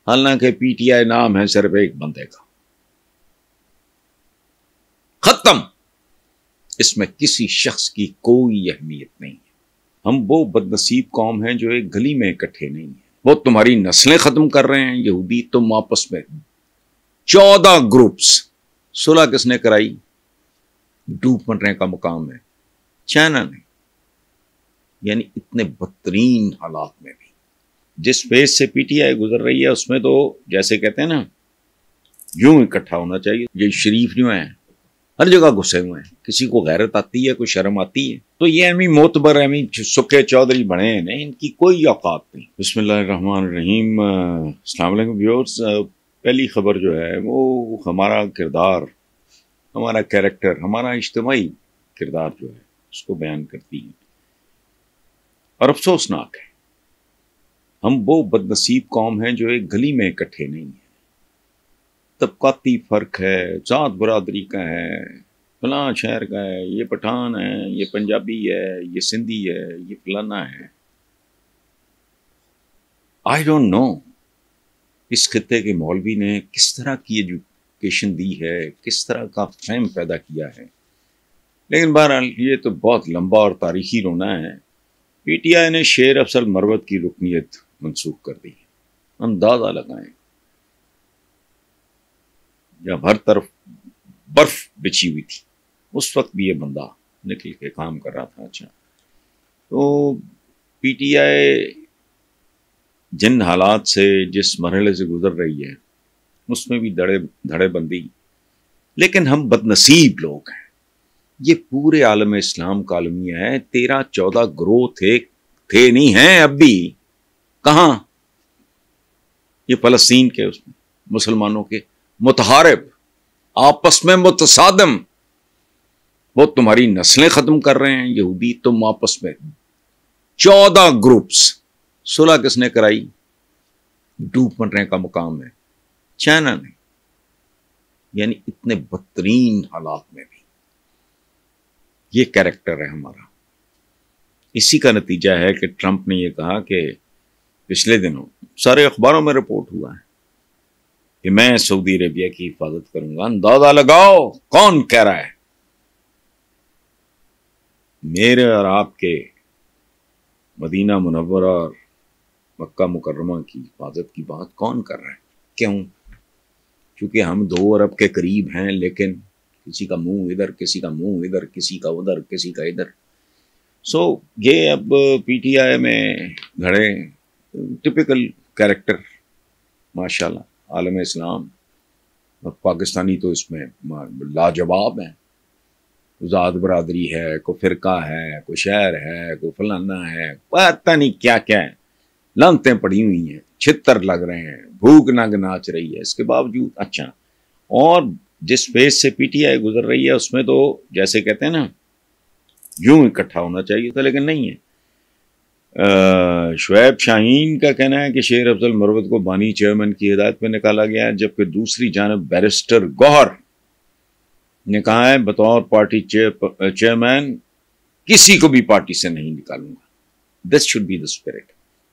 हालांकि पीटीआई नाम है सिर्फ एक बंदे का। खत्म। इसमें किसी शख्स की कोई अहमियत नहीं है। हम वो बदनसीब कौम हैं जो एक गली में इकट्ठे नहीं है। वो तुम्हारी नस्लें खत्म कर रहे हैं यहूदी, तुम आपस में 14 ग्रुप्स। सुलह किसने कराई? डूब मरने का मुकाम है चाइना ने। यानी इतने बदतरीन हालात में भी जिस फेज से पीटीआई गुजर रही है उसमें तो जैसे कहते हैं ना, यूं इकट्ठा होना चाहिए। ये शरीफ जो है हर जगह घुसे हुए हैं। किसी को गैरत आती है, कोई शर्म आती है तो ये अमी मोतबर अमी सुखे चौधरी बने हैं ना, इनकी कोई औकात नहीं। बिस्मिल्लाहिर्रहमानिर्रहीम। अस्सलाम वालेकुम व्यूअर्स। पहली खबर जो है वो हमारा किरदार, हमारा कैरेक्टर, हमारा इज्तिमाई किरदार जो है उसको बयान करती है और अफसोसनाक है। हम वो बदनसीब कौम हैं जो एक गली में इकट्ठे नहीं है। तबकाती फर्क है, जात बरादरी का है, फलां शहर का है, ये पठान है, ये पंजाबी है, ये सिंधी है, ये फलाना है। आई डोंट नो इस खित्ते के मौलवी ने किस तरह की एजुकेशन दी है, किस तरह का फहम पैदा किया है। लेकिन बहरहाल ये तो बहुत लंबा और तारीखी रोना है। पीटीआई ने शेर अफजल मरवत की रुकनीत मंसूख कर दी। अंदाजा लगाएं, जब हर तरफ बर्फ बिछी हुई थी उस वक्त भी ये बंदा निकल के काम कर रहा था। अच्छा, तो पीटीआई जिन हालात से, जिस मरहले से गुजर रही है उसमें भी धड़े बंदी। लेकिन हम बदनसीब लोग हैं। ये पूरे आलम इस्लाम का आलमिया है। 13-14 ग्रोह थे नहीं हैं अब भी। कहां? ये फलस्तीन के उसमें मुसलमानों के मुतहारिब, आपस में मुतसादम। वो तुम्हारी नस्लें खत्म कर रहे हैं यहूदी, तुम आपस में 14 ग्रुप्स। सुलह किसने कराई? डूब मरने का मुकाम है चाइना ने। यानी इतने बदतरीन हालात में भी ये कैरेक्टर है हमारा। इसी का नतीजा है कि ट्रंप ने यह कहा कि पिछले दिनों सारे अखबारों में रिपोर्ट हुआ है कि मैं सऊदी अरेबिया की हिफाजत करूंगा। अंदाजा लगाओ कौन कह रहा है? मेरे और आपके मदीना मुनव्वरा और मक्का मुकर्रमा की हिफाजत की बात कौन कर रहा है? क्यों? क्योंकि हम 2 अरब के करीब हैं, लेकिन किसी का मुंह इधर, किसी का मुंह इधर, किसी का उधर, किसी का इधर। सो ये अब पीटीआई में घड़े टिपिकल कैरेक्टर माशाल्लाह आलम इस्लाम और पाकिस्तानी तो इसमें लाजवाब हैं। जात बरादरी है, कोई फिरका है, कोई शहर है, कोई फलाना है, पता नहीं क्या क्या है। लानतें पड़ी हुई हैं, छितर लग रहे हैं, भूख नंग नाच रही है। इसके बावजूद अच्छा, और जिस फेज से पीटीआई गुजर रही है उसमें तो जैसे कहते हैं ना, यूं इकट्ठा होना चाहिए था, लेकिन नहीं है। शुएब शाहीन का कहना है कि शेर अफजल मरवत को बानी चेयरमैन की हिदायत में निकाला गया है, जबकि दूसरी जानब बैरिस्टर गौहर ने कहा है बतौर पार्टी चेयरमैन किसी को भी पार्टी से नहीं निकालूंगा। This should be the spirit.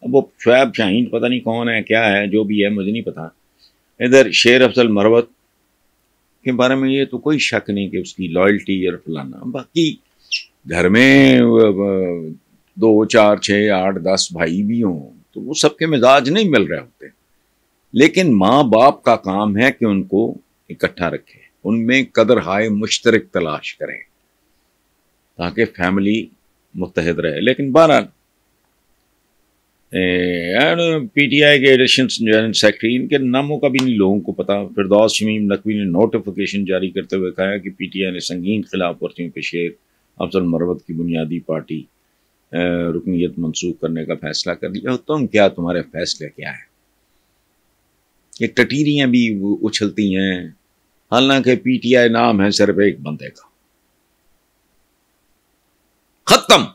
अब वो शुएब शाहीन पता नहीं कौन है, क्या है, जो भी है मुझे नहीं पता। इधर शेर अफजल मरवत के बारे में ये तो कोई शक नहीं कि उसकी लॉयल्टी और फलाना। बाकी घर में 2, 4, 6, 8, 10 भाई भी हों तो वो सबके मिजाज नहीं मिल रहे होते। लेकिन माँ बाप का काम है कि उनको इकट्ठा रखे, उनमें कदर हाय मुश्तरक तलाश करें ताकि फैमिली मुत्तहद रहे। लेकिन बहरहाल पीटीआई के एडिशनल जनरल सेक्रेटरी, इनके नामों का भी नहीं लोगों को पता। फिरदौस शमीम नकवी ने नोटिफिकेशन जारी करते हुए कहा कि पीटीआई ने संगीन खिलाफ वर्जियों पे शेर अफजल मरवत की बुनियादी पार्टी रुकनीत मंसूख करने का फैसला कर लिया। तुम क्या, तुम्हारे फैसले क्या है? ये टटीरियां भी उछलती हैं। हालांकि पीटीआई नाम है सिर्फ एक बंदे का। खत्म।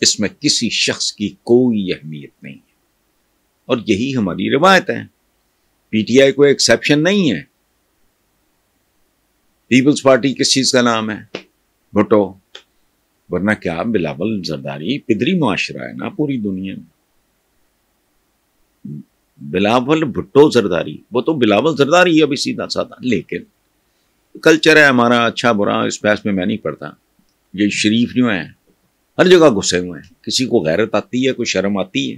इसमें किसी शख्स की कोई अहमियत नहीं है और यही हमारी रिवायत है। पीटीआई कोई एक्सेप्शन नहीं है। पीपल्स पार्टी किस चीज का नाम है? भुट्टो। वरना क्या बिलावल जरदारी पिदरी मुआशरा है ना पूरी दुनिया में। بلاول بھٹو زرداری، وہ تو بلاول زرداری ہے ابھی سیدھا سادہ، لیکن کلچر ہے ہمارا اچھا برا اس بحث میں نہیں پڑتا. یہ شریف جو ہیں ہر جگہ گھسے ہوئے ہیں، کسی کو غیرت آتی ہے، کوئی شرم آتی ہے؟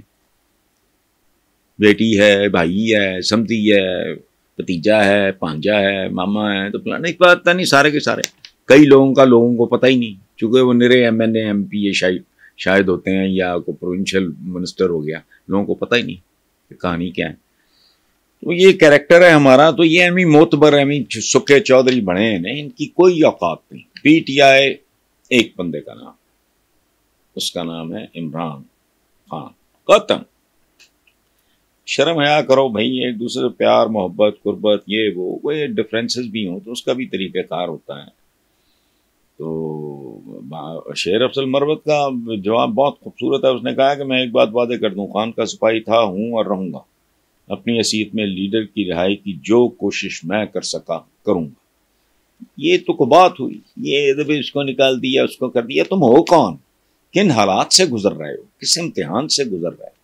بیٹی ہے، بھائی ہے، سمتی ہے، بھتیجا ہے، پانجا ہے، ماما ہے، تو نہیں پتہ نہیں سارے کے سارے. کئی لوگوں کو پتہ ہی نہیں، چونکہ وہ نرے M N A M P A شاید ہوتے ہیں، یا کوئی پروونشل منسٹر ہو گیا، لوگوں کو پتہ ہی نہیں کہ کہانی کیا ہے. تو یہ کیریکٹر ہے ہمارا. تو یہ امی موتبر امی سکھے چودھری بنے ہیں، ان کی کوئی اوقات نہیں. پی ٹی آئی ایک بندے کا نام، اس کا نام ہے عمران خان. ختم. شرم حیا کرو بھائی، ایک دوسرے سے پیار محبت قربت یہ وہ ڈفرینسز بھی ہوں تو اس کا بھی طریقہ کار ہوتا ہے. تو شیر افضل مروت کا جواب بہت خوبصورت ہے. اس نے کہا کہ میں ایک بات واضح کر دوں، خان کا سپاہی تھا، ہوں اور رہوں گا. اپنی حیثیت میں لیڈر کی رہائی کی جو کوشش میں کر سکا کروں گا. یہ تو بات ہوئی، یہ اس کو نکال دیا، اس کو کر دیا. تم ہو کون؟ کن حالات سے گزر رہے ہو؟ کس امتحان سے گزر رہے ہو؟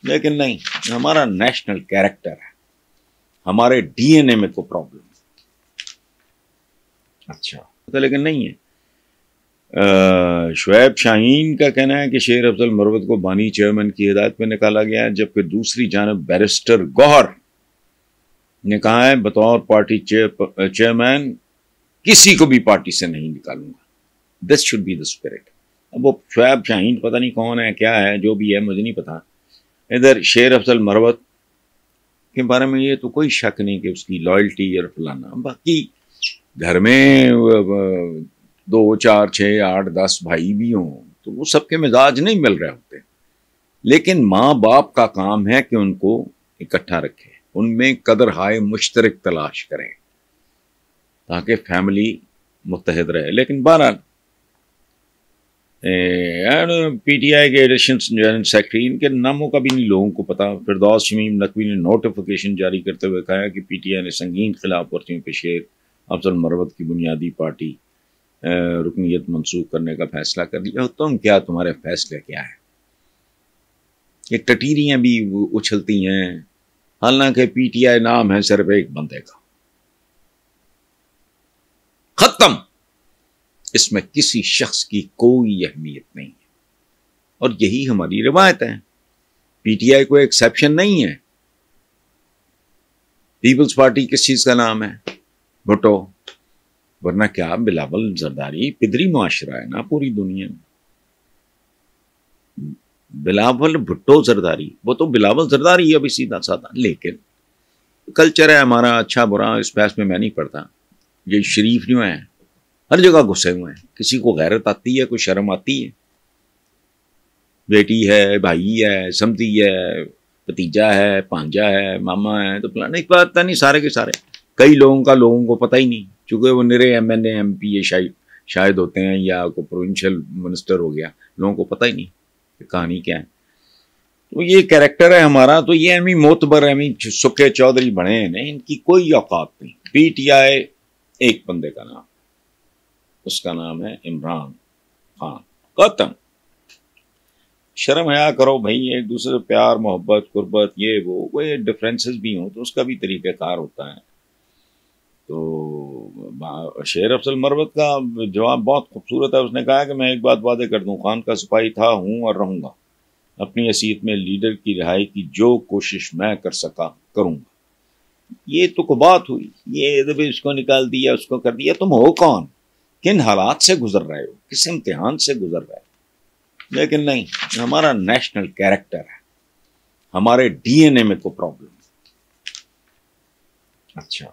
لیکن نہیں، ہمارا نیشنل کیریکٹر ہے، ہمارے ڈی این اے میں کوئی پرابلم. اچھا لیکن نہیں ہے. شعیب شاہین کا کہنا ہے کہ شیر افضل مروت کو بانی چیئرمین کی ہدایت پہ نکالا گیا ہے، جبکہ دوسری جانب بیرسٹر گوہر نے کہا ہے بطور پارٹی چیئرمین کسی کو بھی پارٹی سے نہیں نکالوں گا. This should be the spirit. اب وہ شعیب شاہین پتہ نہیں کون ہے، کیا ہے، جو بھی ہے مجھے نہیں پتا. ادھر شیر افضل مروت کے بارے میں یہ تو کوئی شک نہیں کہ اس کی لائلٹی اور فلانا. باقی گھر میں 2 4 6 8 10 بھائی بھی ہوں تو وہ سب کے مزاج نہیں مل رہے ہوتے، لیکن ماں باپ کا کام ہے کہ ان کو اکٹھا رکھے، ان میں قدر ہائے مشترک تلاش کریں تاکہ فیملی متحد رہے. لیکن بہرحال پی ٹی آئی کے ایڈیشنل جنرل سیکرٹری، ان کے ناموں کا بھی نہیں لوگوں کو پتا. فردوس شمیم نقوی نے نوٹیفیکیشن جاری کرتے ہوئے کہا کہ پی ٹی آئی نے سنگین خلاف ورزیوں پہ شیر افضل مروت کی بنیادی پارٹی رکنیت منسوخ کرنے کا فیصلہ کر لیا. تم کیا، تمہارے فیصلے کیا ہے؟ یہ ٹٹیریاں بھی اچھلتی ہیں، حالانکہ پی ٹی آئی نام ہے صرف ایک بندے کا. ختم. اس میں کسی شخص کی کوئی اہمیت نہیں ہے، اور یہی ہماری روایت ہے. پی ٹی آئی کوئی ایکسیپشن نہیں ہے. پیپلز پارٹی کس چیز کا نام ہے؟ بھٹو. ورنہ کیا بلاول زرداری پدری معاشرہ ہے نا پوری دنیا میں. بلاول بھٹو زرداری، وہ تو بلاول زرداری ہے ابھی سیدھا سادہ، لیکن کلچر ہے ہمارا اچھا برا اس بحث میں نہیں پڑتا. یہ شریف جو ہیں ہر جگہ گھسے ہوئے ہیں، کسی کو غیرت آتی ہے، کوئی شرم آتی ہے؟ بیٹی ہے، بھائی ہے، سمتی ہے، بھتیجا ہے، پانجا ہے، ماما ہے، تو نہیں پتہ نہیں سارے کے سارے. کئی لوگوں کو پتہ ہی نہیں، چونکہ وہ نرے M N A M P A شاید ہوتے ہیں، یا کوئی پروونشل منسٹر ہو گیا، لوگوں کو پتہ ہی نہیں کہ کہانی کیا ہے. تو یہ کیریکٹر ہے ہمارا. تو یہ امی موتبر امی سکھے چودھری بنے ہیں، ان کی کوئی اوقات نہیں. پی ٹی آئی ایک بندے کا نام، اس کا نام ہے عمران خان. ختم. شرم حیا کرو بھائی، ایک دوسرے سے پیار محبت قربت یہ وہ ڈفرینسز بھی ہوں تو اس کا بھی طریقہ کار ہوتا ہے. تو شیر افضل مروت کا جواب بہت خوبصورت ہے. اس نے کہا کہ میں ایک بات واضح کر دوں، خان کا سپاہی تھا، ہوں اور رہوں گا. اپنی حیثیت میں لیڈر کی رہائی کی جو کوشش میں کر سکا کروں گا. یہ تو بات ہوئی، یہ اس کو نکال دیا، اس کو کر دیا. تم ہو کون؟ کن حالات سے گزر رہے ہو؟ کس امتحان سے گزر رہے ہو؟ لیکن نہیں، ہمارا نیشنل کیریکٹر ہے، ہمارے ڈی این اے میں کوئی پرابلم. اچھا